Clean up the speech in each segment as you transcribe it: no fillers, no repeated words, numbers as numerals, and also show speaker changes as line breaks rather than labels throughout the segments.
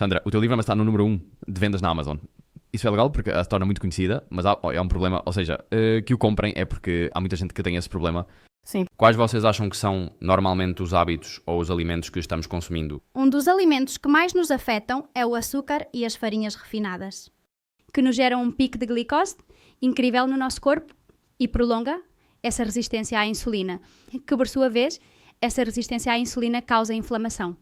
Sandra, o teu livro está no número 1 de vendas na Amazon. Isso é legal porque se torna muito conhecida, mas é um problema, ou seja, que o comprem é porque há muita gente que tem esse problema.
Sim.
Quais vocês acham que são normalmente os hábitos ou os alimentos que estamos consumindo?
Um dos alimentos que mais nos afetam é o açúcar e as farinhas refinadas, que nos geram um pico de glicose incrível no nosso corpo e prolonga essa resistência à insulina, que por sua vez, essa resistência à insulina causa inflamação.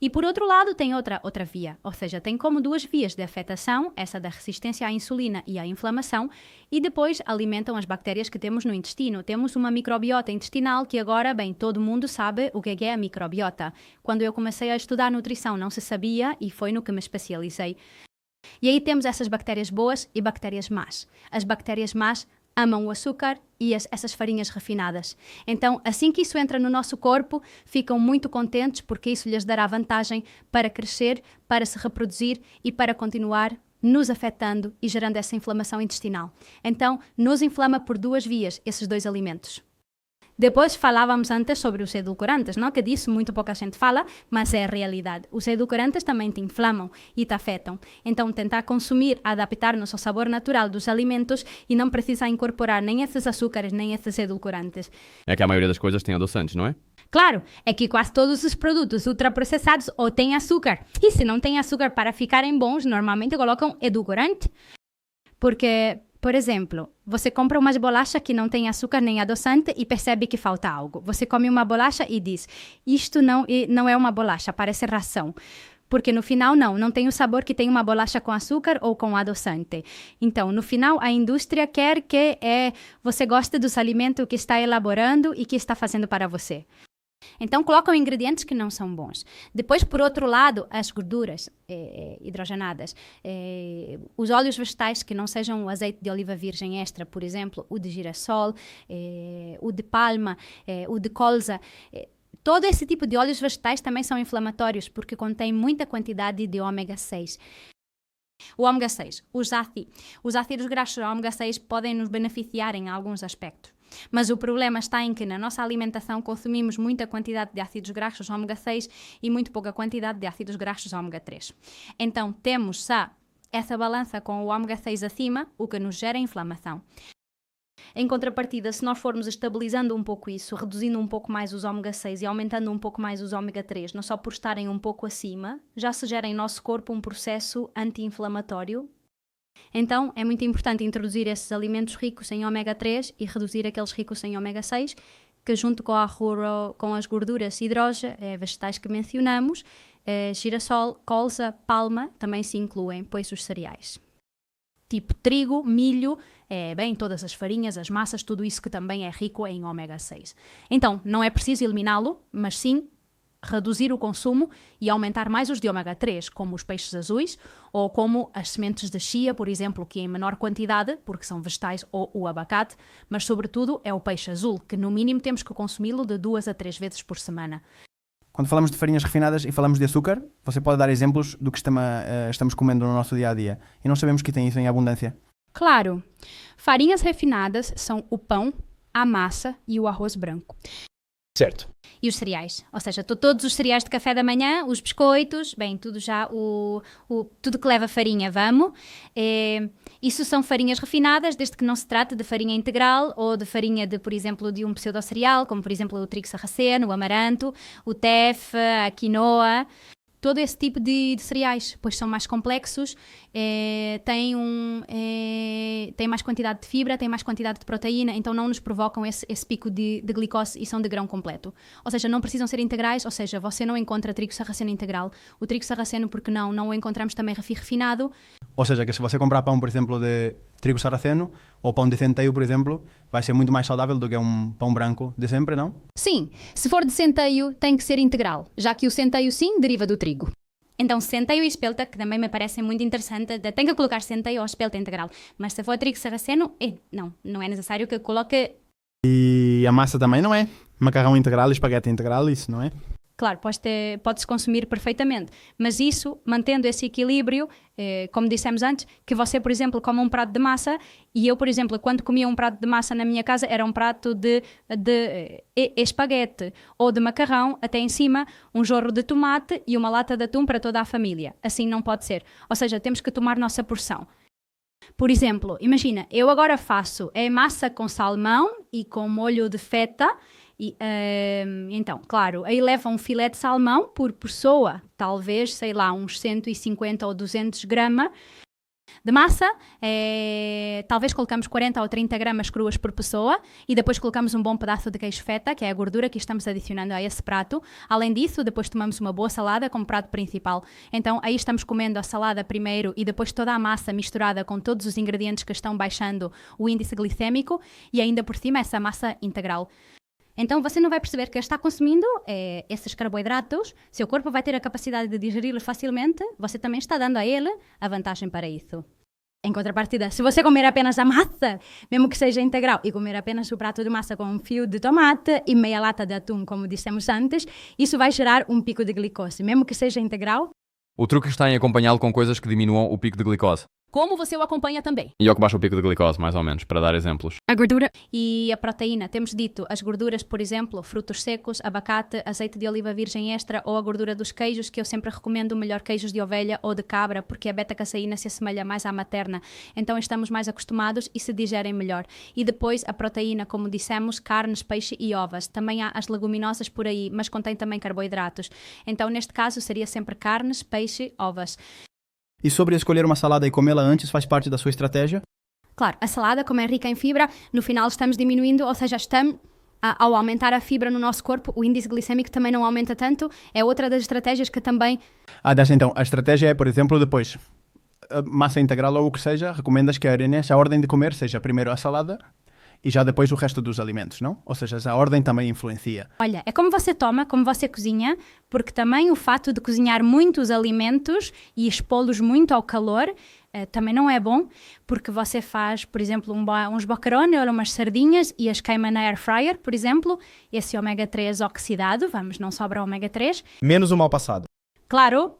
E por outro lado tem outra via, ou seja, tem como duas vias de afetação, essa da resistência à insulina e à inflamação, e depois alimentam as bactérias que temos no intestino. Temos uma microbiota intestinal que agora, bem, todo mundo sabe o que é a microbiota. Quando eu comecei a estudar nutrição não se sabia e foi no que me especializei. E aí temos essas bactérias boas e bactérias más. As bactérias más amam o açúcar e essas farinhas refinadas. Então, assim que isso entra no nosso corpo, ficam muito contentes porque isso lhes dará vantagem para crescer, para se reproduzir e para continuar nos afetando e gerando essa inflamação intestinal. Então, nos inflama por duas vias esses dois alimentos. Depois falávamos antes sobre os edulcorantes, não? Que disso muito pouca gente fala, mas é a realidade. Os edulcorantes também te inflamam e te afetam. Então, tentar consumir, adaptar-nos ao sabor natural dos alimentos e não precisar incorporar nem esses açúcares, nem esses edulcorantes.
É que a maioria das coisas tem adoçantes, não é?
Claro, é que quase todos os produtos ultraprocessados ou têm açúcar. E se não têm açúcar para ficarem bons, normalmente colocam edulcorante. Porque, por exemplo, você compra umas bolachas que não tem açúcar nem adoçante e percebe que falta algo. Você come uma bolacha e diz, isto não é uma bolacha, parece ração. Porque no final não tem o sabor que tem uma bolacha com açúcar ou com adoçante. Então, no final, a indústria quer que você goste dos alimentos que está elaborando e que está fazendo para você. Então, colocam ingredientes que não são bons. Depois, por outro lado, as gorduras hidrogenadas. Os óleos vegetais que não sejam o azeite de oliva virgem extra, por exemplo, o de girassol, o de palma, o de colza. Todo esse tipo de óleos vegetais também são inflamatórios porque contém muita quantidade de ômega 6. O ômega 6, os ácidos graxos ômega 6 podem nos beneficiar em alguns aspectos. Mas o problema está em que na nossa alimentação consumimos muita quantidade de ácidos graxos ômega 6 e muito pouca quantidade de ácidos graxos ômega 3. Então temos essa balança com o ômega 6 acima, o que nos gera inflamação. Em contrapartida, se nós formos estabilizando um pouco isso, reduzindo um pouco mais os ômega 6 e aumentando um pouco mais os ômega 3, não só por estarem um pouco acima, já se gera em nosso corpo um processo anti-inflamatório. Então, é muito importante introduzir esses alimentos ricos em ômega 3 e reduzir aqueles ricos em ômega 6, que junto com as gorduras vegetais que mencionamos, girassol, colza, palma, também se incluem, pois os cereais. Tipo trigo, milho, todas as farinhas, as massas, tudo isso que também é rico em ômega 6. Então, não é preciso eliminá-lo, mas sim reduzir o consumo e aumentar mais os de ômega 3, como os peixes azuis ou como as sementes de chia, por exemplo, que em menor quantidade, porque são vegetais, ou o abacate, mas sobretudo é o peixe azul, que no mínimo temos que consumi-lo de 2 a 3 vezes por semana.
Quando falamos de farinhas refinadas e falamos de açúcar, você pode dar exemplos do que estamos comendo no nosso dia-a-dia e não sabemos que tem isso em abundância.
Claro, farinhas refinadas são o pão, a massa e o arroz branco.
Certo.
E os cereais, ou seja, todos os cereais de café da manhã, os biscoitos, tudo já, tudo que leva farinha, isso são farinhas refinadas, desde que não se trate de farinha integral ou de farinha por exemplo, de um pseudocereal, como por exemplo o trigo sarraceno, o amaranto, o teff, a quinoa. Todo esse tipo de cereais, pois são mais complexos, têm mais quantidade de fibra, têm mais quantidade de proteína, então não nos provocam esse pico de glicose e são de grão completo. Ou seja, não precisam ser integrais, ou seja, você não encontra trigo sarraceno integral. O trigo sarraceno, porque não o encontramos também refinado.
Ou seja, que se você comprar pão, por exemplo, de trigo sarraceno ou pão de centeio, por exemplo, vai ser muito mais saudável do que um pão branco de sempre, não?
Sim, se for de centeio tem que ser integral, já que o centeio sim deriva do trigo. Então centeio e espelta, que também me parecem muito interessantes, tem que colocar centeio ou espelta integral, mas se for trigo sarraceno, não é necessário que coloque.
E a massa também não é? Macarrão integral e espaguete integral, isso não é?
claro, podes consumir perfeitamente, mas isso, mantendo esse equilíbrio, como dissemos antes, que você, por exemplo, come um prato de massa, e eu, por exemplo, quando comia um prato de massa na minha casa, era um prato de espaguete ou de macarrão, até em cima, um jorro de tomate e uma lata de atum para toda a família. Assim não pode ser. Ou seja, temos que tomar nossa porção. Por exemplo, imagina, eu agora faço massa com salmão e com molho de feta. Então, claro, aí leva um filé de salmão por pessoa, talvez, sei lá, uns 150 ou 200 gramas de massa, talvez colocamos 40 ou 30 gramas cruas por pessoa e depois colocamos um bom pedaço de queijo feta, que é a gordura que estamos adicionando a esse prato. Além disso, depois tomamos uma boa salada como prato principal. Então, aí estamos comendo a salada primeiro e depois toda a massa misturada com todos os ingredientes que estão baixando o índice glicêmico e ainda por cima essa massa integral. Então, você não vai perceber que está consumindo esses carboidratos, seu corpo vai ter a capacidade de digeri-los facilmente, você também está dando a ele a vantagem para isso. Em contrapartida, se você comer apenas a massa, mesmo que seja integral, e comer apenas o prato de massa com um fio de tomate e meia lata de atum, como dissemos antes, isso vai gerar um pico de glicose, mesmo que seja integral.
O truque está em acompanhá-lo com coisas que diminuam o pico de glicose.
Como você o acompanha também?
E ao que baixa o pico de glicose, mais ou menos, para dar exemplos.
A gordura e a proteína. Temos dito as gorduras, por exemplo, frutos secos, abacate, azeite de oliva virgem extra ou a gordura dos queijos, que eu sempre recomendo melhor queijos de ovelha ou de cabra, porque a beta-caseína se assemelha mais à materna. Então estamos mais acostumados e se digerem melhor. E depois a proteína, como dissemos, carnes, peixe e ovas. Também há as leguminosas por aí, mas contém também carboidratos. Então neste caso seria sempre carnes, peixe, ovas.
E sobre escolher uma salada e comê-la antes faz parte da sua estratégia?
Claro, a salada, como é rica em fibra, no final estamos diminuindo, ou seja, ao aumentar a fibra no nosso corpo, o índice glicêmico também não aumenta tanto. É outra das estratégias que também...
Então, a estratégia é, por exemplo, depois, a massa integral ou o que seja, recomendas que a ordem de comer seja primeiro a salada e já depois o resto dos alimentos, não? Ou seja, a ordem também influencia.
Olha, é como você toma, como você cozinha, porque também o fato de cozinhar muitos alimentos e expô-los muito ao calor também não é bom, porque você faz, por exemplo, uns boqueroni ou umas sardinhas e as queima na air fryer, por exemplo, esse ômega 3 oxidado, não sobra ômega 3.
Menos o mal passado.
Claro,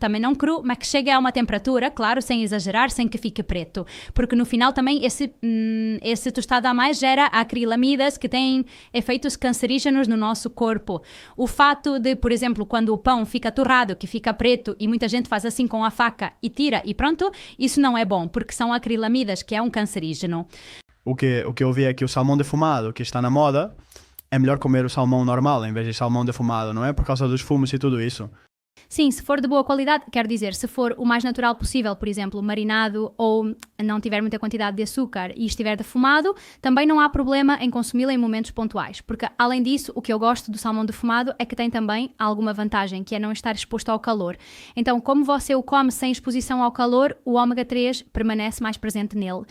também não cru, mas que chegue a uma temperatura, claro, sem exagerar, sem que fique preto. Porque no final também esse tostado a mais gera acrilamidas que têm efeitos cancerígenos no nosso corpo. O fato de, por exemplo, quando o pão fica torrado, que fica preto e muita gente faz assim com a faca e tira e pronto, isso não é bom, porque são acrilamidas, que é um cancerígeno.
O que eu vi é que o salmão defumado, que está na moda, é melhor comer o salmão normal em vez de salmão defumado, não é? Por causa dos fumos e tudo isso.
Sim, se for de boa qualidade, quero dizer, se for o mais natural possível, por exemplo, marinado ou não tiver muita quantidade de açúcar e estiver defumado, também não há problema em consumi-lo em momentos pontuais, porque além disso, o que eu gosto do salmão defumado é que tem também alguma vantagem, que é não estar exposto ao calor. Então, como você o come sem exposição ao calor, o ômega 3 permanece mais presente nele.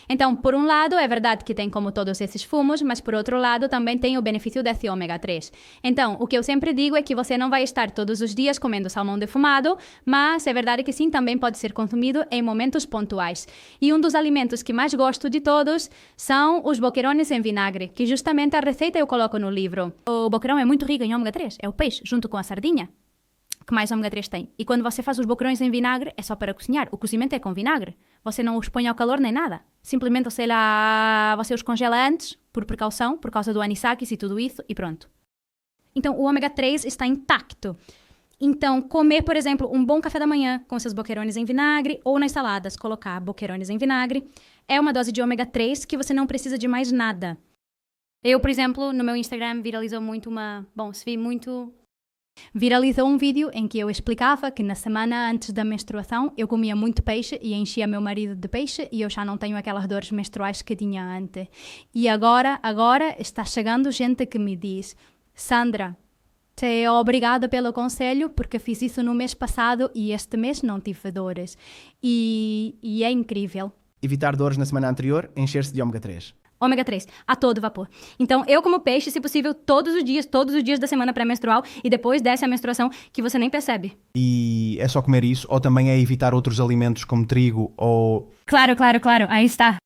Então, por um lado, é verdade que tem como todos esses fumos, mas por outro lado também tem o benefício desse ômega 3. Então, o que eu sempre digo é que você não vai estar todos os dias comendo salmão defumado, mas é verdade que sim, também pode ser consumido em momentos pontuais. E um dos alimentos que mais gosto de todos são os boquerones em vinagre, que justamente a receita eu coloco no livro. O boquerão é muito rico em ômega 3, é o peixe, junto com a sardinha, que mais ômega 3 tem. E quando você faz os boquerões em vinagre, é só para cozinhar. O cozimento é com vinagre. Você não os põe ao calor nem nada. Simplesmente, você os congela antes, por precaução, por causa do anisakis e tudo isso, e pronto. Então, o ômega 3 está intacto. Então, comer, por exemplo, um bom café da manhã com seus boquerones em vinagre, ou nas saladas, colocar boquerones em vinagre, é uma dose de ômega 3 que você não precisa de mais nada. Eu, por exemplo, no meu Instagram viralizou um vídeo em que eu explicava que na semana antes da menstruação eu comia muito peixe e enchia meu marido de peixe e eu já não tenho aquelas dores menstruais que tinha antes. E agora está chegando gente que me diz: Sandra, te obrigada pelo conselho porque fiz isso no mês passado e este mês não tive dores. E é incrível.
Evitar dores na semana anterior, encher-se de ômega 3.
Ômega 3, a todo vapor. Então, eu como peixe, se possível, todos os dias da semana pré-menstrual e depois dessa menstruação que você nem percebe.
E é só comer isso ou também é evitar outros alimentos como trigo ou...
Claro, aí está.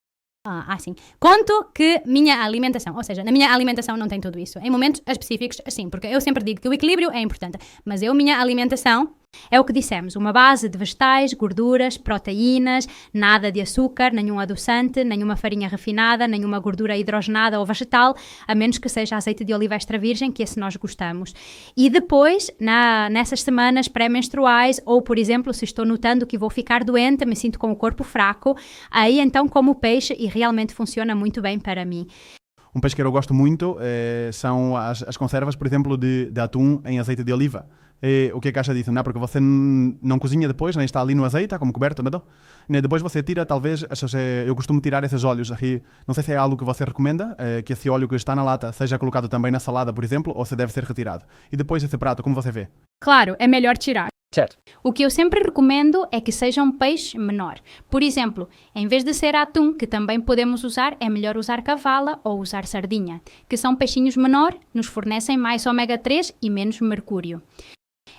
Sim. Conto que minha alimentação, ou seja, na minha alimentação não tem tudo isso. Em momentos específicos, assim, porque eu sempre digo que o equilíbrio é importante, mas minha alimentação é o que dissemos, uma base de vegetais, gorduras, proteínas, nada de açúcar, nenhum adoçante, nenhuma farinha refinada, nenhuma gordura hidrogenada ou vegetal, a menos que seja azeite de oliva extra virgem, que esse nós gostamos. E depois, nessas semanas pré-menstruais, ou por exemplo, se estou notando que vou ficar doente, me sinto com o corpo fraco, aí então como peixe e realmente funciona muito bem para mim.
Um peixe que eu gosto muito são as conservas, por exemplo, de atum em azeite de oliva. O que é que acha disso? Não, porque você não cozinha depois, né? Está ali no azeite, está como coberto, não é? Depois você tira, talvez, eu costumo tirar esses óleos aqui. Não sei se é algo que você recomenda, que esse óleo que está na lata seja colocado também na salada, por exemplo, ou se deve ser retirado. E depois esse prato, como você vê?
Claro, é melhor tirar.
Certo.
O que eu sempre recomendo é que seja um peixe menor. Por exemplo, em vez de ser atum, que também podemos usar, é melhor usar cavala ou usar sardinha, que são peixinhos menor, nos fornecem mais ômega 3 e menos mercúrio.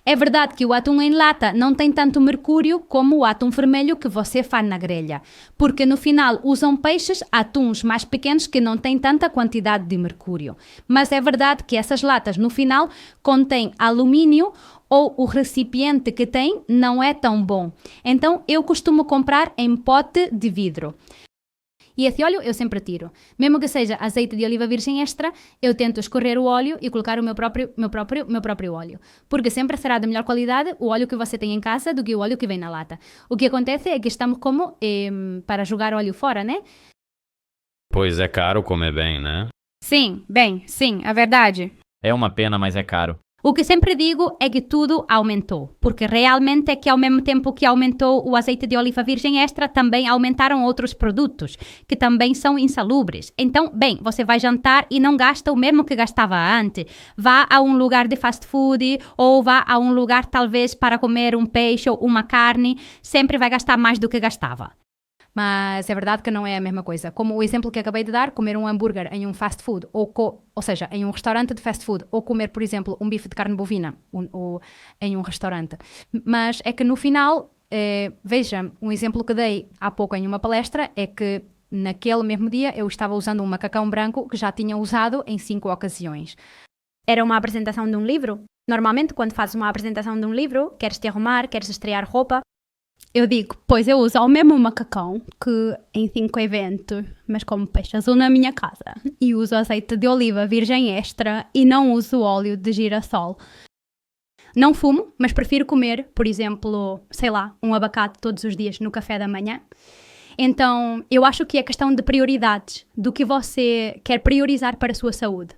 É verdade que o atum em lata não tem tanto mercúrio como o atum vermelho que você faz na grelha, porque no final usam peixes, atuns mais pequenos que não têm tanta quantidade de mercúrio. Mas é verdade que essas latas no final contêm alumínio ou o recipiente que tem não é tão bom. Então eu costumo comprar em pote de vidro. E esse óleo eu sempre tiro. Mesmo que seja azeite de oliva virgem extra, eu tento escorrer o óleo e colocar o meu próprio óleo. Porque sempre será de melhor qualidade o óleo que você tem em casa do que o óleo que vem na lata. O que acontece é que estamos como para jogar óleo fora, né?
Pois é caro comer bem, né?
Sim, é verdade.
É uma pena, mas é caro.
O que sempre digo é que tudo aumentou, porque realmente é que ao mesmo tempo que aumentou o azeite de oliva virgem extra, também aumentaram outros produtos, que também são insalubres. Então, você vai jantar e não gasta o mesmo que gastava antes. Vá a um lugar de fast food ou vá a um lugar talvez para comer um peixe ou uma carne, sempre vai gastar mais do que gastava. Mas é verdade que não é a mesma coisa. Como o exemplo que acabei de dar, comer um hambúrguer em um fast food, ou seja, em um restaurante de fast food, ou comer, por exemplo, um bife de carne bovina em um restaurante. Mas é que no final, veja, um exemplo que dei há pouco em uma palestra é que naquele mesmo dia eu estava usando um macacão branco que já tinha usado em 5 ocasiões. Era uma apresentação de um livro. Normalmente, quando fazes uma apresentação de um livro, queres te arrumar, queres estrear roupa, eu digo, pois eu uso o mesmo macacão que em 5 eventos, mas como peixe azul na minha casa. E uso azeite de oliva virgem extra e não uso óleo de girassol. Não fumo, mas prefiro comer, por exemplo, sei lá, um abacate todos os dias no café da manhã. Então, eu acho que é questão de prioridades, do que você quer priorizar para a sua saúde.